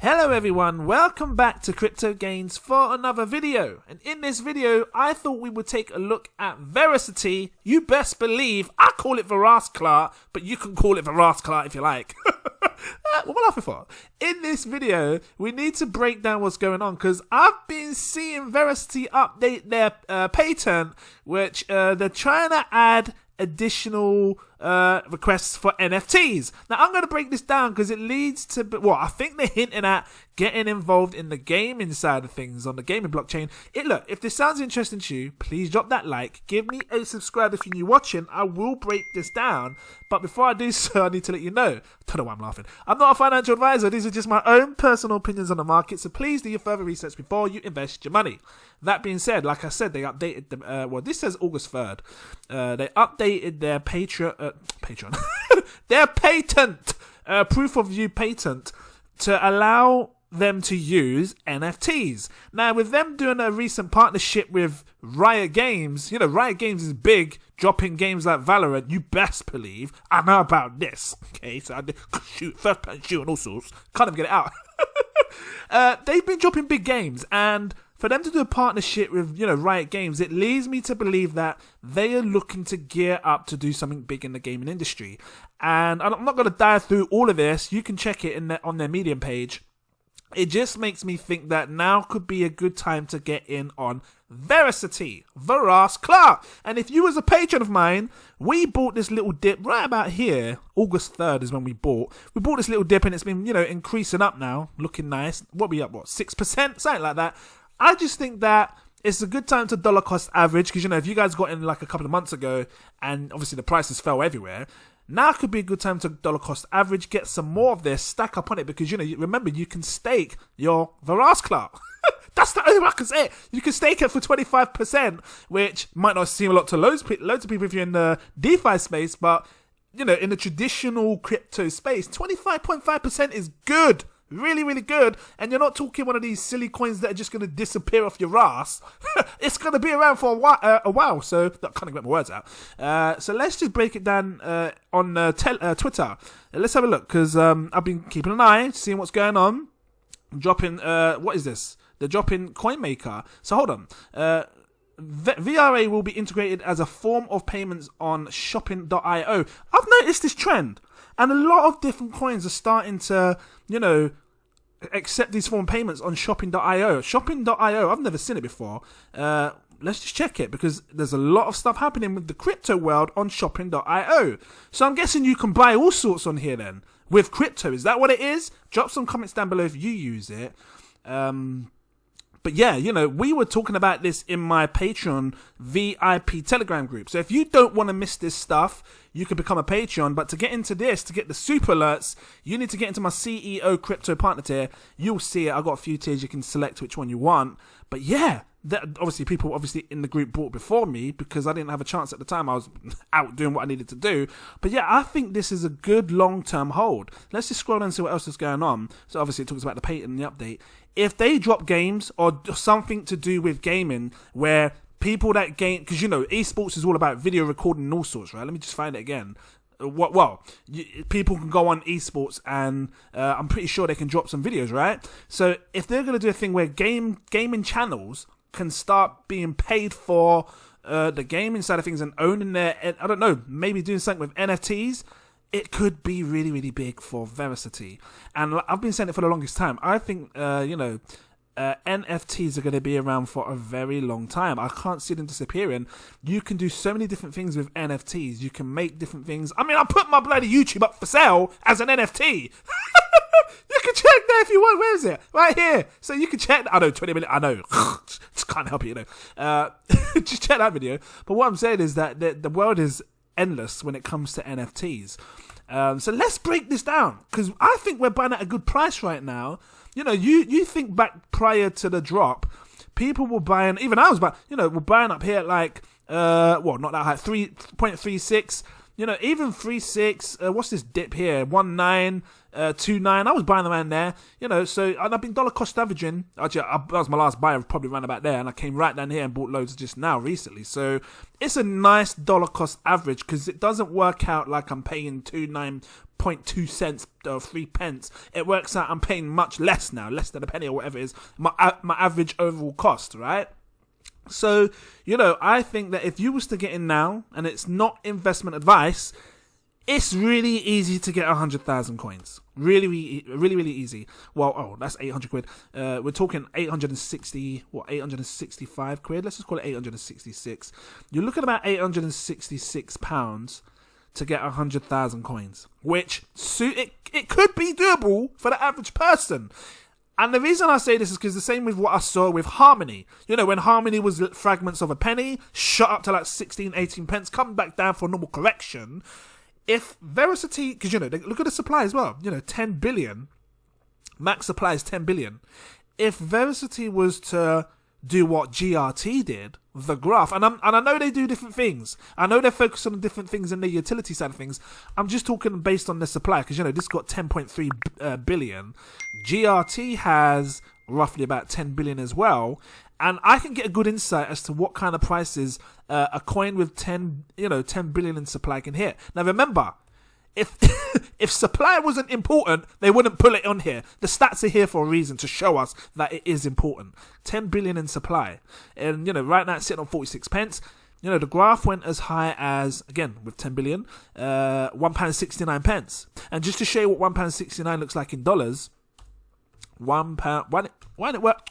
Hello everyone, welcome back to Crypto Gains for another video. And in this video, I thought we would take a look at Verasity. You best believe I call it Verasity, but you can call it Verasity if you like. What am I laughing for? In this video, we need to break down what's going on because I've been seeing Verasity update their patent, which they're trying to add additional requests for NFTs. Now I'm going to break this down because it leads to, well, I think they're hinting at getting involved in the gaming side of things on the gaming blockchain. Look, if this sounds interesting to you, please drop that like, give me a subscribe if you're new watching. I will break this down, but before I do so, I need to let you know, don't know why I'm laughing, I'm not a financial advisor. These are just my own personal opinions on the market, so please do your further research before you invest your money. That being said, like I said, they updated the, well, this says August 3rd. They updated their Patreon, their patent, proof of view patent, to allow them to use NFTs. Now, with them doing a recent partnership with Riot Games, you know, Riot Games is big, dropping games like Valorant, you best believe. I know about this, okay? So I did shoot, first person shoot and all sorts. Can't even get it out. They've been dropping big games, and for them to do a partnership with, you know, Riot Games, it leads me to believe that they are looking to gear up to do something big in the gaming industry. And I'm not going to dive through all of this. You can check it on their Medium page. It just makes me think that now could be a good time to get in on Verasity, Verasity. And if you was a patron of mine, we bought this little dip right about here. August 3rd is when we bought. We bought this little dip and it's been, you know, increasing up now, looking nice. What we up, 6%? Something like that. I just think that it's a good time to dollar cost average because, you know, if you guys got in like a couple of months ago and obviously the prices fell everywhere, now could be a good time to dollar cost average, get some more of this, stack up on it because, you know, remember, you can stake your Verasity. That's the only way I can say it. You can stake it for 25%, which might not seem a lot to loads of people if you're in the DeFi space, but, you know, in the traditional crypto space, 25.5% is good. Really, really good. And you're not talking one of these silly coins that are just going to disappear off your ass. It's going to be around for a while. So, I can't even get my words out. So let's just break it down on Twitter. Let's have a look because I've been keeping an eye, seeing what's going on. Dropping, what is this? They're dropping CoinMaker. So hold on. VRA will be integrated as a form of payments on shopping.io. I've noticed this trend. And a lot of different coins are starting to, you know, accept these form of payments on shopping.io. Shopping.io, I've never seen it before. Let's just check it because there's a lot of stuff happening with the crypto world on shopping.io. So I'm guessing you can buy all sorts on here then with crypto. Is that what it is? Drop some comments down below if you use it. But yeah, you know, we were talking about this in my Patreon VIP Telegram group. So if you don't want to miss this stuff, you can become a Patreon. But to get into this, to get the super alerts, you need to get into my CEO crypto partner tier. You'll see it. I've got a few tiers. You can select which one you want. But yeah, obviously people in the group bought before me because I didn't have a chance at the time. I was out doing what I needed to do. But yeah, I think this is a good long-term hold. Let's just scroll down and see what else is going on. So obviously it talks about the patent and the update. If they drop games or something to do with gaming where people that game, because, you know, esports is all about video recording and all sorts, right? Let me just find it again. People can go on esports and I'm pretty sure they can drop some videos, right? So if they're going to do a thing where gaming channels can start being paid for the gaming side of things and owning their, I don't know, maybe doing something with NFTs, it could be really, really big for Verasity. And I've been saying it for the longest time. I think, you know, NFTs are going to be around for a very long time. I can't see them disappearing. You can do so many different things with NFTs. You can make different things. I mean, I put my bloody YouTube up for sale as an NFT. You can check that if you want. Where is it? Right here. So you can check. I know, 20 minutes. I know. Just can't help it, you know. Just check that video. But what I'm saying is that the world is endless when it comes to NFTs. So let's break this down because I think we're buying at a good price right now. You know, you think back prior to the drop, people were buying, even I was buying, you know, we're buying up here at like, well, not that high, 3.36, you know, even 3.6, what's this dip here, 1.9, 2.9, I was buying around there, you know, so, and I've been dollar cost averaging, actually, that was my last buy, probably around about there, and I came right down here and bought loads just now, recently, so it's a nice dollar cost average, because it doesn't work out like I'm paying 2.9 0.2 cents or 3 pence, it works out I'm paying much less now, less than a penny or whatever it is, my average overall cost, right? So, I think that if you was to get in now, and it's not investment advice, it's really easy to get 100,000 coins. Really, really easy. Well, that's 800 quid. We're talking 865 quid. Let's just call it 866. You're looking at about 866 pounds to get 100,000 coins, which it could be doable for the average person. And the reason I say this is because the same with what I saw with Harmony. When Harmony was fragments of a penny, shot up to like 16, 18 pence, come back down for a normal correction. If Verasity, because look at the supply as well, 10 billion, max supply is 10 billion. If Verasity was to do what GRT did, the graph, and I know they do different things. I know they're focused on different things in the utility side of things. I'm just talking based on the supply, because this got 10.3 billion. GRT has roughly about 10 billion as well. And I can get a good insight as to what kind of prices a coin with 10 billion in supply can hit. Now remember, if if supply wasn't important, they wouldn't put it on here. The stats are here for a reason, to show us that it is important. 10 billion in supply. And right now it's sitting on 46 pence. The graph went as high as, again, with 10 billion, £1.69 pence. And just to show you what £1.69 looks like in dollars, £1, why did it work?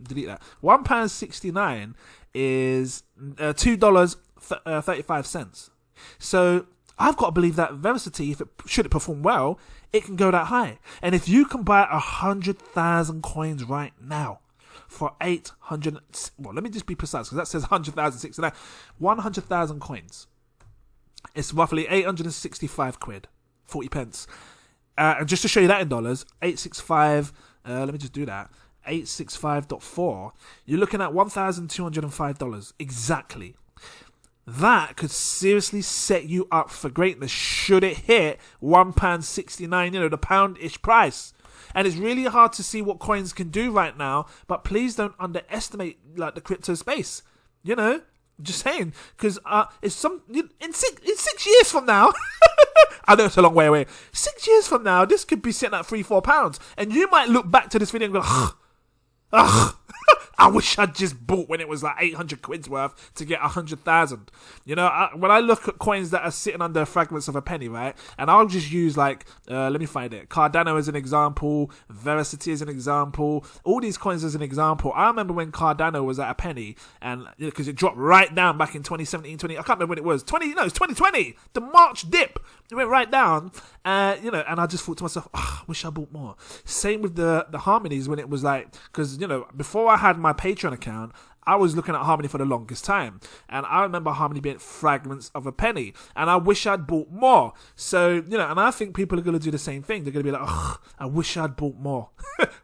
Delete that. £1.69 is $2.35. So I've got to believe that Verasity, should it perform well, it can go that high. And if you can buy 100,000 coins right now for 800, well, let me just be precise, because that says 100,069, 100,000 coins, it's roughly 865 quid, 40 pence. And just to show you that in dollars, 865, let me just do that. 865.4, you're looking at $1,205 exactly. That could seriously set you up for greatness should it hit £1.69, the pound-ish price. And it's really hard to see what coins can do right now, but please don't underestimate the crypto space. Just saying, because in 6 years from now, I know it's a long way away. 6 years from now, this could be sitting at £3-4, and you might look back to this video and go, ugh, I wish I'd just bought when it was like 800 quid's worth to get 100,000. When I look at coins that are sitting under fragments of a penny, right? And I'll just use let me find it. Cardano as an example, Verasity as an example, all these coins as an example. I remember when Cardano was at a penny, and because it dropped right down back in 2017, I can't remember when it was. It's 2020. The March dip. It went right down. And I just thought to myself, I wish I bought more. Same with the Harmonies when it was because before I had my Patreon account, I was looking at Harmony for the longest time, and I remember Harmony being fragments of a penny, and I wish I'd bought more. So and I think people are going to do the same thing. They're going to be like, I wish I'd bought more.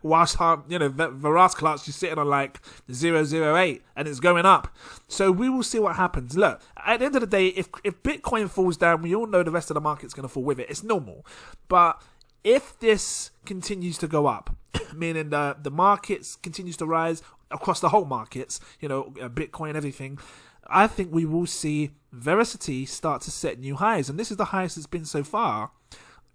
Whilst Verasity Clark's just sitting on 0.008 and it's going up. So we will see what happens. Look, at the end of the day, if Bitcoin falls down, we all know the rest of the market's going to fall with it. It's normal. But if this continues to go up, meaning the markets continues to rise across the whole markets, Bitcoin, everything, I think we will see Verasity start to set new highs. And this is the highest it's been so far.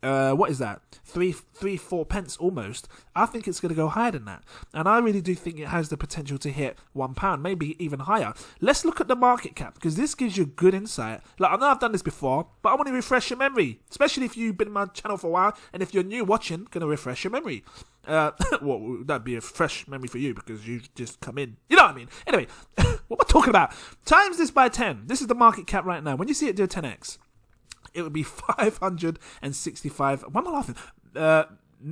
What is that? 4 pence almost. I think it's going to go higher than that. And I really do think it has the potential to hit £1, maybe even higher. Let's look at the market cap, because this gives you good insight. I know I've done this before, but I want to refresh your memory, especially if you've been in my channel for a while, and if you're new watching, going to refresh your memory. Well, that'd be a fresh memory for you because you've just come in. You know what I mean? Anyway, what am I talking about? Times this by 10. This is the market cap right now. When you see it do a 10x, it would be 565. Why am I laughing?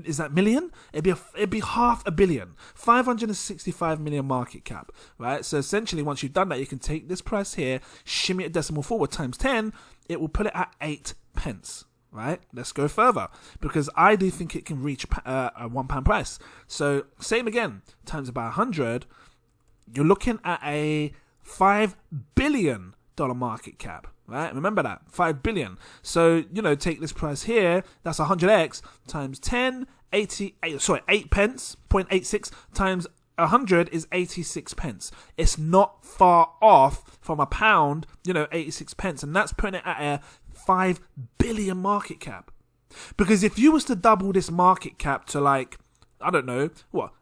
Is that million? It'd be half a billion. 565 million market cap, right? So essentially, once you've done that, you can take this price here, shimmy a decimal forward times 10. It will put it at 8 pence. Right, let's go further, because I do think it can reach a £1 price. So same again, times by 100, you're looking at a $5 billion market cap. Right, remember that, 5 billion. So take this price here, that's 100x times 10, 8 pence, 0.86 times 100 is 86 pence. It's not far off from a pound, 86 pence, and that's putting it at a 5 billion market cap. Because if you was to double this market cap to like, I don't know,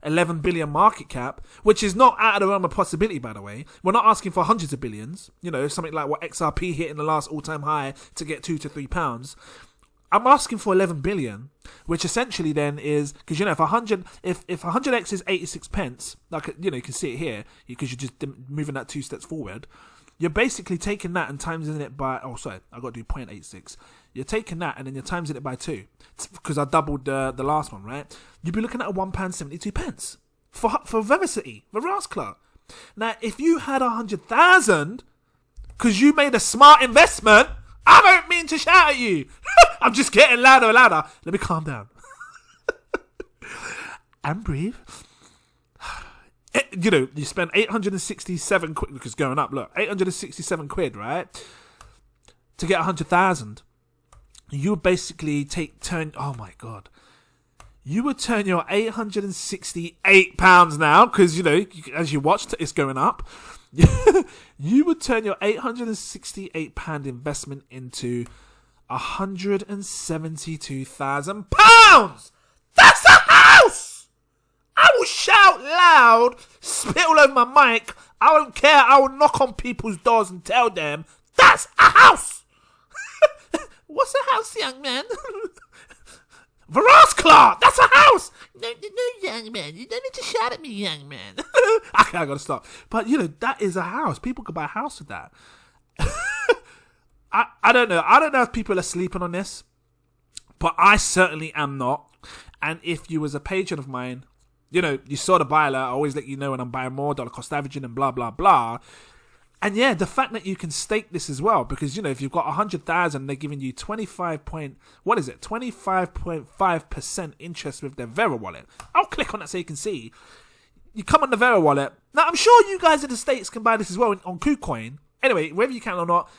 11 billion market cap, which is not out of the realm of possibility, by the way. We're not asking for hundreds of billions, something like what XRP hit in the last all-time high to get £2 to £3. I'm asking for 11 billion, which essentially then is, because if 100x is 86 pence, like you can see it here, because you're just moving that 2 steps forward. You're basically taking that and timesing it by, I got to do 0.86. You're taking that and then you're timesing it by 2. Because I doubled the last one, right? You'd be looking at £1.72 for Verasity, Verasity. Now, if you had 100,000, because you made a smart investment, I don't mean to shout at you. I'm just getting louder and louder. Let me calm down. And breathe. You spend 867 quid, because going up, look, 867 quid, right? To get 100,000. You would basically oh my God. You would turn your £868 now, because, as you watched, it's going up. You would turn your £868 investment into £172,000. That's a house! I will shout loud, spit all over my mic. I don't care. I will knock on people's doors and tell them, that's a house! What's a house, young man? Verasity, that's a house! No, young man. You don't need to shout at me, young man. Okay, I gotta stop. But, that is a house. People could buy a house with that. I don't know. I don't know if people are sleeping on this, but I certainly am not. And if you was a patron of mine, you saw the buy alert. I always let you know when I'm buying more, dollar cost averaging and blah, blah, blah. And yeah, the fact that you can stake this as well, because, if you've got 100,000, they're giving you 25.5% interest with their VRA Wallet. I'll click on that so you can see. You come on the VRA Wallet. Now, I'm sure you guys in the States can buy this as well on KuCoin. Anyway, whether you can or not,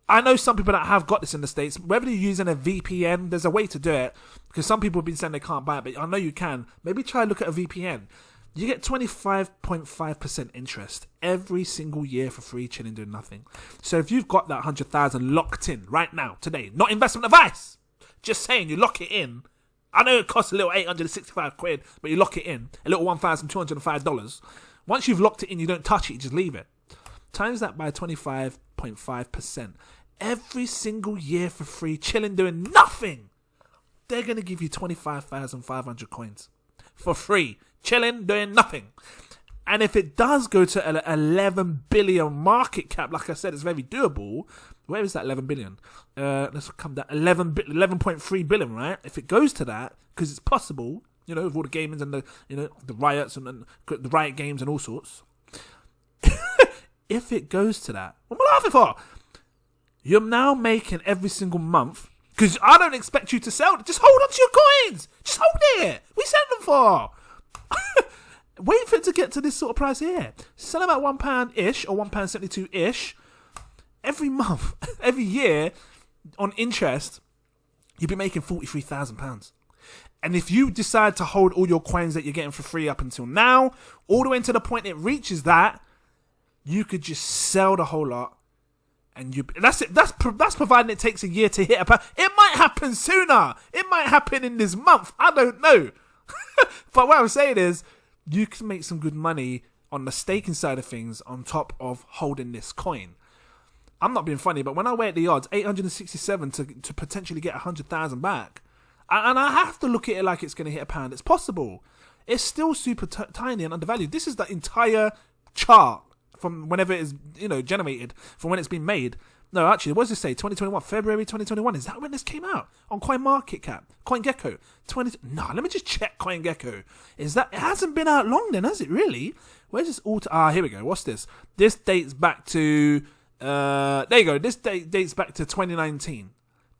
I know some people that have got this in the States. Whether you're using a VPN, there's a way to do it. Because some people have been saying they can't buy it, but I know you can. Maybe try and look at a VPN. You get 25.5% interest every single year for free, chilling, doing nothing. So if you've got that 100,000 locked in right now, today, not investment advice, just saying you lock it in. I know it costs a little 865 quid, but you lock it in, a little $1,205. Once you've locked it in, you don't touch it, you just leave it. Times that by 25.5%. Every single year for free, chilling, doing nothing. They're going to give you 25,500 coins for free, chilling, doing nothing. And if it does go to an 11 billion market cap, like I said, it's very doable. Where is that 11 billion? Let's come down. 11.3 billion, right? If it goes to that, because it's possible, with all the gamings and the riots and the riot games and all sorts. If it goes to that, what am I laughing for? You're now making every single month, because I don't expect you to sell. Just hold on to your coins. Just hold it. We sell them for. Wait for it to get to this sort of price here. Sell them at £1-ish or £1.72-ish. Every month, every year, on interest, you'll be making £43,000. And if you decide to hold all your coins that you're getting for free up until now, all the way to the point it reaches that, you could just sell the whole lot. And that's it. That's providing it takes a year to hit a. It might happen sooner. It might happen in this month. I don't know. But what I'm saying is, you can make some good money on the staking side of things on top of holding this coin. I'm not being funny, but when I weigh the odds, 867 to potentially get 100,000 back, and I have to look at it like it's going to hit £1. It's possible. It's still super tiny and undervalued. This is the entire chart from whenever it is, generated, from when it's been made. No, actually, what does it say? 2021, February 2021. Is that when this came out? On CoinMarketCap, CoinGecko. No, let me just check CoinGecko. Is that, it hasn't been out long then, has it really? Where's this here we go. What's this? This dates back to, there you go. This dates back to 2019.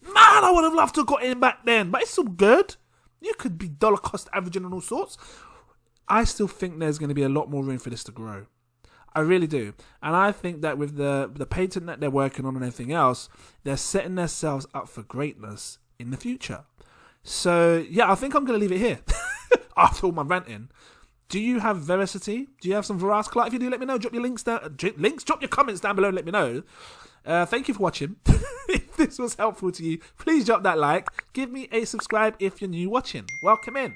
Man, I would have loved to have got in back then, but it's all good. You could be dollar cost averaging and all sorts. I still think there's going to be a lot more room for this to grow. I really do. And I think that with the patent that they're working on and everything else, they're setting themselves up for greatness in the future. So, yeah, I think I'm going to leave it here. After all my ranting. Do you have Verasity? Do you have some Verasity? If you do, let me know. Drop your links down. Drop your comments down below and let me know. Thank you for watching. If this was helpful to you, please drop that like. Give me a subscribe if you're new watching. Welcome in.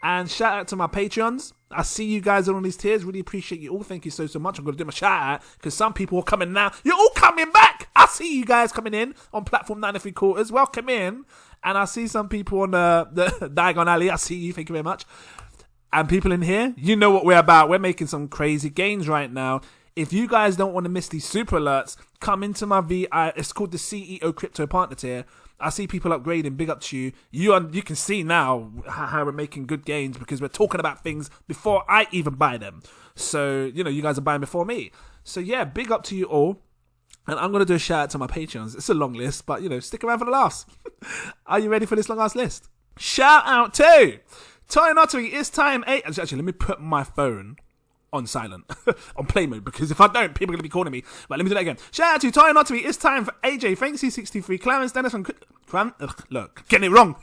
And shout out to my Patreons. I see you guys on these tiers. Really appreciate you all. Thank you so much. I'm going to do my shout out because some people are coming now. You're all coming back. I see you guys coming in on platform 9 3/4. Welcome in. And I see some people on the Diagon Alley. I see you. Thank you very much. And people in here, you know what we're about. We're making some crazy gains right now. If you guys don't want to miss these super alerts, come into my it's called the CEO Crypto Partner tier. I see people upgrading. Big up to you. You can see now how we're making good gains because we're talking about things before I even buy them. So, you guys are buying before me. So, yeah, big up to you all. And I'm going to do a shout out to my Patreons. It's a long list, but, stick around for the last. Are you ready for this long-ass list? Shout out to Toy Notary. It's time 8. Actually, let me put my phone on silent, on play mode, because if I don't, people are going to be calling me. But let me do that again. Shout out to Toy Notary. It's time for AJ, Fancy63, Clarence Dennis, and look, getting it wrong.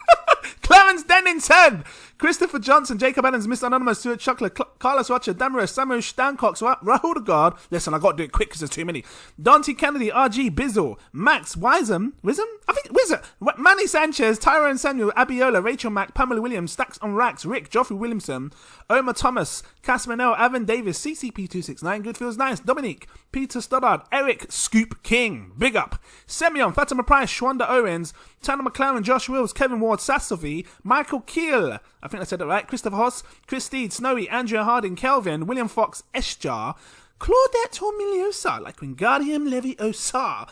Clarence Dennington, Christopher Johnson, Jacob Adams, Mr. Anonymous, Stuart Chuckler, Carlos Rocha, Damaris, Samuel Stancox, Rahul the Guard. Listen, I got to do it quick because there's too many. Dante Kennedy, RG, Bizzle, Max, Wisdom? I think Wizard, Manny Sanchez, Tyrone Samuel, Abiola, Rachel Mack, Pamela Williams, Stacks on Racks, Rick, Joffrey Williamson, Omar Thomas, Cass Manel, Evan Davis, CCP269, Good Feels Nice, Dominique, Peter Stoddard, Eric Scoop King, Big Up, Semyon, Fatima Price, Shwanda Owens, Tanner McLaren, Josh Wills, Kevin Ward, Sassovi, Michael Keel, I think I said that right, Christopher Hoss, Chris Steed, Snowy, Andrea Harding, Kelvin, William Fox, Esjar, Claudette Hormiliosa, like Wingardium Leviosa,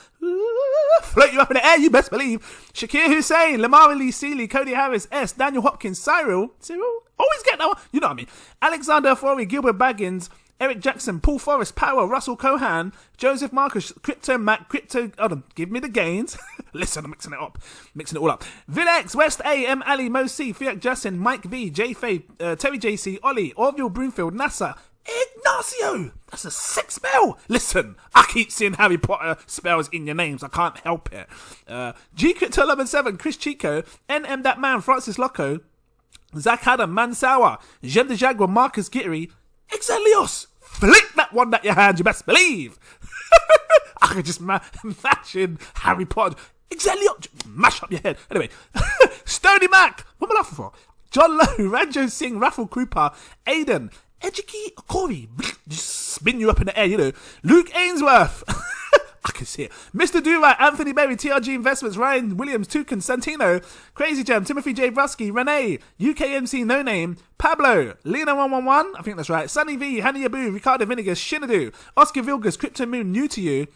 float you up in the air, you best believe, Shakir Hussein, Lamar Lee Seeley, Cody Harris, S, Daniel Hopkins, Cyril, always get that one, you know what I mean, Alexander Forey, Gilbert Baggins, Eric Jackson, Paul Forrest, Power, Russell Cohan, Joseph Marcus, Crypto Mac, give me the gains. Listen, I'm mixing it all up. Vilex, West A, M. Ali, Mo C, Fiat Justin, Mike V, J Faye, Terry JC, Ollie, Orville Broomfield, NASA, Ignacio. That's a sick spell. Listen, I keep seeing Harry Potter spells in your names. I can't help it. G Crypto 117, Chris Chico, NM That Man, Francis Loco, Zach Adam, Mansawa, Jem the Jaguar, Marcus Gittery, Exelios. Flick that one that you had, you best believe. I could just imagine Harry Potter. Exelios. Mash up your head. Anyway. Stony Mac. What am I laughing for? John Lowe, Ranjo Singh, Raffle Cooper, Aiden, Ejiki Corey. Just spin you up in the air, Luke Ainsworth. I can see it. Mr. Durite, Anthony Berry, TRG Investments, Ryan Williams, Tucan, Santino, Crazy Gem, Timothy J. Brusky, Renee, UKMC No Name, Pablo, Lena111, I think that's right, Sunny V, Hannah Yabu, Ricardo Vinegas, Shinadu, Oscar Vilgas, Crypto Moon, New to You,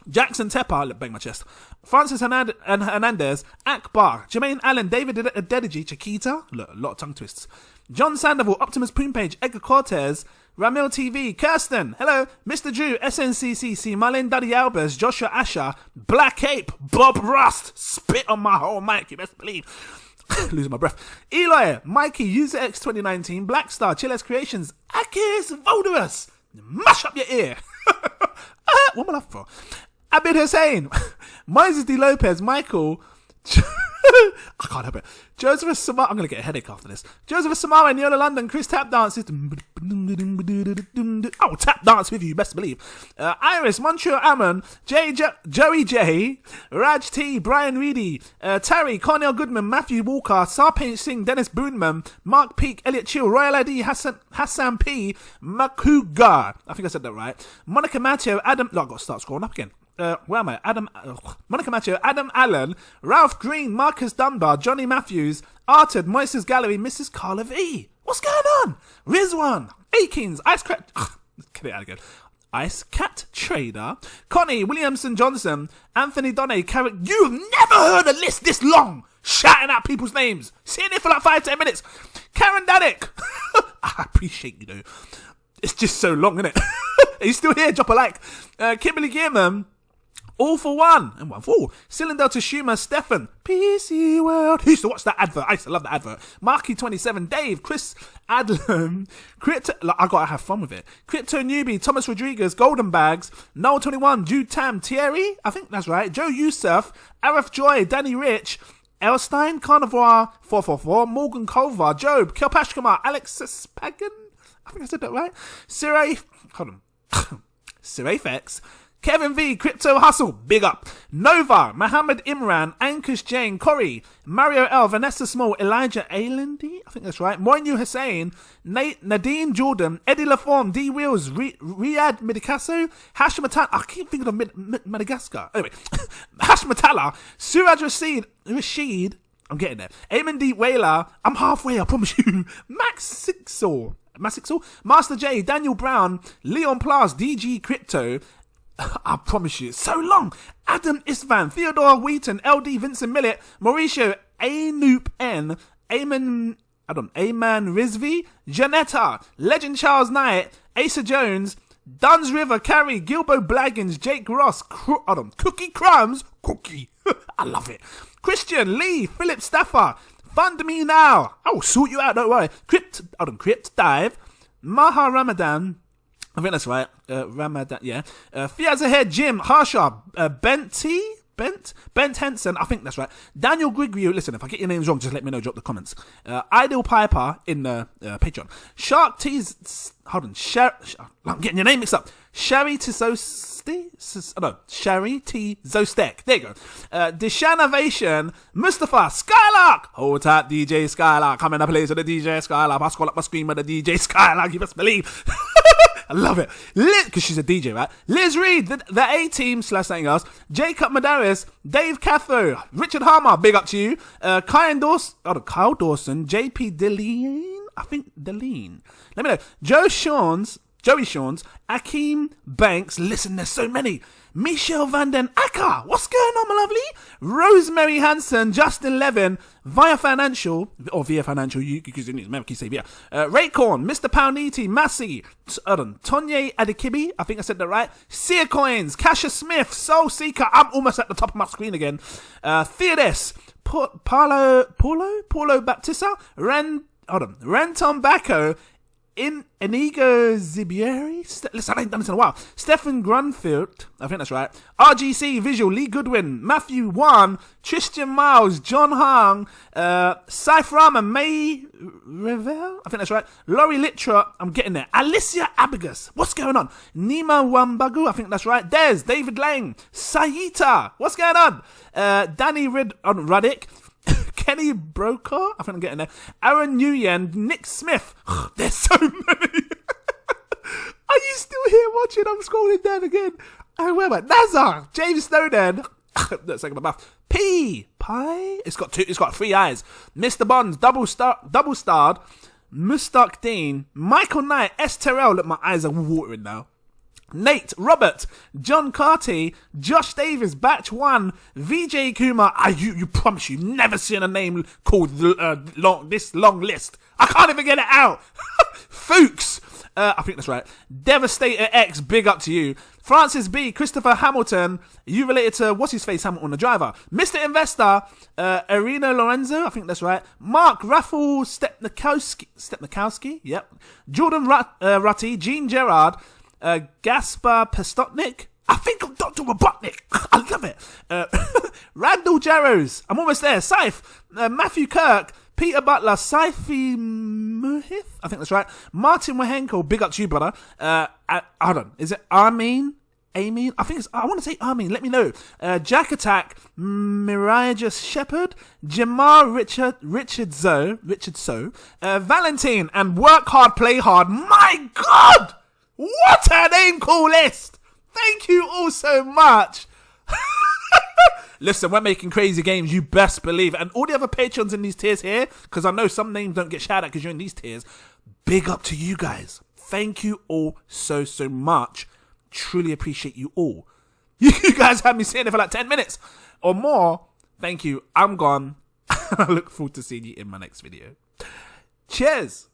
Jackson Tepper, bang my chest, Francis Hernandez, Akbar, Jermaine Allen, David Dedigi, Chiquita, look, a lot of tongue twists, John Sandoval, Optimus Poompage, Edgar Cortez, Ramil TV, Kirsten, hello, Mr. Drew, SNCCC, Marlene Daddy Albers, Joshua Asher, Black Ape, Bob Rust, spit on my whole mic, you best believe. Losing my breath. Eloy, Mikey, User X 2019, Blackstar, Chiles Creations, Akis Voldorus, mash up your ear. What am I laughing for? Abid Hussein, Moises D. Lopez, Michael, I can't help it. Joseph Samar, I'm going to get a headache after this. Joseph Samara, Neola London, Chris Tap Dance, oh, tap dance with you, best believe. Iris, Montreal Ammon, Joey J, Raj T, Brian Reedy, Terry, Cornell Goodman, Matthew Walker, Sarpaint Singh, Dennis Boonman, Mark Peak, Elliot Chill, Royal ID, Hassan P, Makuga, I think I said that right. Monica Matteo, Adam, I've got to start scrolling up again. Where am I? Monica Matteo, Adam Allen, Ralph Green, Marcus Dunbar, Johnny Matthews, Arted, Moises Gallery, Mrs. Carla V. What's going on? Rizwan, Akins, Ice Cat, get it out again. Ice Cat Trader, Connie, Williamson Johnson, Anthony Donne, Carrick. You've never heard a list this long, shouting out people's names. Sitting there for like 5-10 minutes. Karen Danik. I appreciate you, though. It's just so long, isn't it? Are you still here? Drop a like. Kimberly Gearman. All for One and One for All. Cylinder to Schumer, Stefan, PC World. Who used to watch that advert? I used to love that advert. Marky27, Dave, Chris Adlam, Crypto. I gotta have fun with it. Crypto Newbie, Thomas Rodriguez, Golden Bags, Noel21, Jude Tam, Thierry. I think that's right. Joe Youssef, Arif Joy, Danny Rich, Elstein, Carnivore 444, Morgan Culver, Job, Kelpashkamar, Alexis Pagan. I think I said that right. Siraf, hold on. Siraf X. Kevin V, Crypto Hustle, big up. Nova, Mohammed Imran, Ankush Jane, Corey, Mario L, Vanessa Small, Elijah Ailendi, I think that's right. Moinu Hussein, Nadine Jordan, Eddie Laforme, D Wheels, Riyad Midikaso, Hashmatala, I keep thinking of Madagascar. Anyway, Hashmatala, Suraj Rashid, I'm getting there. Eamon D. Whaler, I'm halfway, I promise you. Max Sixor, Master J, Daniel Brown, Leon Plas, DG Crypto, I promise you, it's so long. Adam Isvan, Theodore Wheaton, LD Vincent Millett, Mauricio Anoop N, Ayman Rizvi, Janetta, Legend Charles Knight, Asa Jones, Duns River, Carrie, Gilbo Blaggins, Jake Ross, Cookie Crumbs, Cookie, I love it. Christian Lee, Philip Staffer, Fund Me Now, I will sort you out, don't worry. Crypt Dive, Maha Ramadan, I think that's right. Ramadan, yeah. Fiaz Ahead, Jim, Harsha, Bent Henson, I think that's right. Daniel Grigrio, listen, if I get your names wrong, just let me know, drop the comments. Idle Piper in the Patreon. Shark T's, I'm getting your name mixed up. Sherry T. Zostek, there you go. Deshanavation, Mustafa, Skylark, hold tight DJ Skylark, come in a place with the DJ Skylark, I scroll up my screen with the DJ Skylark, you best believe. I love it. Because she's a DJ, right? Liz Reed, the A-Team / something else. Jacob Madaris, Dave Catho, Richard Harmer, big up to you. Kyle Dawson, JP Deline, I think Deline. Let me know. Joey Shawns, Akeem Banks, listen, there's so many. Michelle Van Den Acker, what's going on, my lovely? Rosemary Hansen, Justin Levin, Via Financial, you because you need to say via. Raycorn, Mr. Pounditi, Massey, Tonye Adikibi, I think I said that right. Sear Coins, Kasha Smith, Soul Seeker, I'm almost at the top of my screen again. Theodes, Paulo Baptista, Renton Bacco, Inigo Zibieri, listen, I ain't done this in a while. Stephen Grunfield, I think that's right. RGC Visual, Lee Goodwin, Matthew Wan, Tristan Miles, John Hung, Cypherama, May Revel, I think that's right. Laurie Litra, I'm getting there. Alicia Abigus, what's going on? Nima Wambagu, I think that's right. Des, David Lang, Sayita, what's going on? Danny Ruddick, Kenny Broker, I think I'm getting there. Aaron Nguyen, Nick Smith. There's so many. Are you still here watching? I'm scrolling down again. Oh, where am I? Nazar, James Snowden. That's like my mouth. Pie. It's got 3 eyes. Mr. Bonds, double starred. Mustaq Dean, Michael Knight, S. Terrell. Look, my eyes are watering now. Nate, Robert, John Carty, Josh Davis, Batch 1, VJ Kumar. You promise you've never seen a name called this long list. I can't even get it out. Fuchs, I think that's right. Devastator X, big up to you. Francis B, Christopher Hamilton, you related to what's his face Hamilton, the driver. Mr. Investor, Irina Lorenzo, I think that's right. Mark Raffle Stepnikowski, yep. Jordan Rutty, Gene Gerard, Gaspar Pestotnik, I think I'm Dr. Robotnik. I love it. Randall Jarrows, I'm almost there. Saif, Matthew Kirk, Peter Butler, Saifi Muhith, I think that's right. Martin Wahenko, big up to you, brother. Hold on, is it Armin? I think it's, I want to say Armin, let me know. Jack Attack, Mirage Shepherd, Jamar Richard So, Valentine, and Work Hard, Play Hard. My God! What a name call list! Thank you all so much. Listen, we're making crazy games, you best believe it. And all the other patrons in these tiers here, because I know some names don't get shouted out because you're in these tiers, big up to you guys. Thank you all so much. Truly appreciate you all. You guys had me sitting there for like 10 minutes or more. Thank you. I'm gone. I look forward to seeing you in my next video. Cheers.